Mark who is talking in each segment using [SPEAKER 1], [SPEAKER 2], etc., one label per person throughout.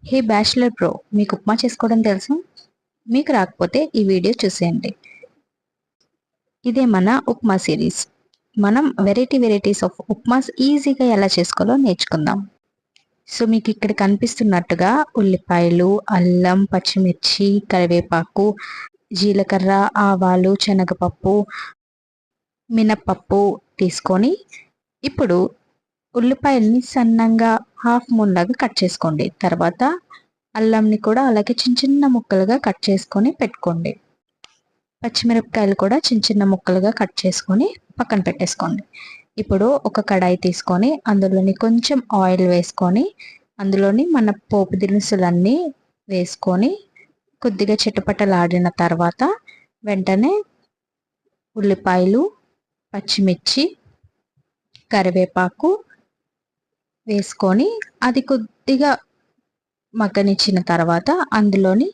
[SPEAKER 1] హే bachelor bro, మీకు ఉప్మా చేసుకోవడం తెలుసు? మీకు రాకపోతే ఈ వీడియో చూసేయండి. ఇదే మన ఉప్మా సిరీస్. మనం వెరైటీస్ ఆఫ్ ఉప్మాస్ ఈజీగా ఎలా చేసుకోవాలో నేర్చుకుందాం. సో మీకు ఇక్కడ కనిపిస్తున్నట్టుగా ఉల్లిపాయలు, అల్లం, పచ్చిమిర్చి, కరివేపాకు, జీలకర్ర, ఆవాలు, శనగపప్పు, మినప్పప్పు తీసుకొని ఇప్పుడు ఉల్లిపాయల్ని సన్నంగా హాఫ్ మూన్ లాగా కట్ చేసుకోండి. తర్వాత అల్లంని కూడా అలాగే చిన్న చిన్న ముక్కలుగా కట్ చేసుకొని పెట్టుకోండి. పచ్చిమిరపకాయలు కూడా చిన్న చిన్న ముక్కలుగా కట్ చేసుకొని పక్కన పెట్టేసుకోండి. ఇప్పుడు ఒక కడాయి తీసుకొని అందులోని కొంచెం ఆయిల్ వేసుకొని అందులోని మన పోపు దినుసులన్నీ వేసుకొని కొద్దిగా చిటపటలాడిన తర్వాత వెంటనే ఉల్లిపాయలు, పచ్చిమిర్చి, కరివేపాకు వేసుకొని అది కొద్దిగా మగ్గనిచ్చిన తర్వాత అందులోని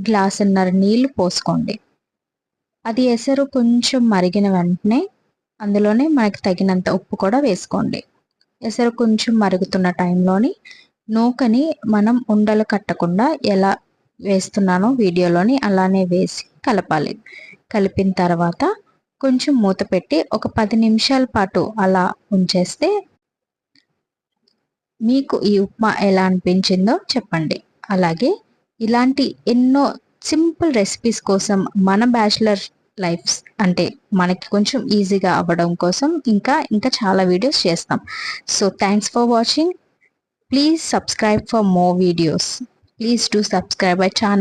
[SPEAKER 1] గ్లాసున్నర నీళ్లు పోసుకోండి. అది ఎసరు కొంచెం మరిగిన వెంటనే అందులోనే మనకి తగినంత ఉప్పు కూడా వేసుకోండి. ఎసరు కొంచెం మరుగుతున్న టైంలోని నూకని మనం ఉండలు కట్టకుండా ఎలా వేస్తున్నానో వీడియోలోని అలానే వేసి కలపాలి. కలిపిన తర్వాత కొంచెం మూత పెట్టి ఒక 10 నిమిషాల పాటు అలా ఉంచేస్తే మీకు ఈ ఉప్మా ఎలా అనిపించిందో చెప్పండి. అలాగే ఇలాంటి ఎన్నో సింపుల్ రెసిపీస్ కోసం మన బ్యాచిలర్ లైఫ్స్ అంటే మనకి కొంచెం ఈజీగా అవ్వడం కోసం ఇంకా చాలా వీడియోస్ చేస్తాం. So thanks for watching. Please subscribe for more videos. Please do subscribe my channel.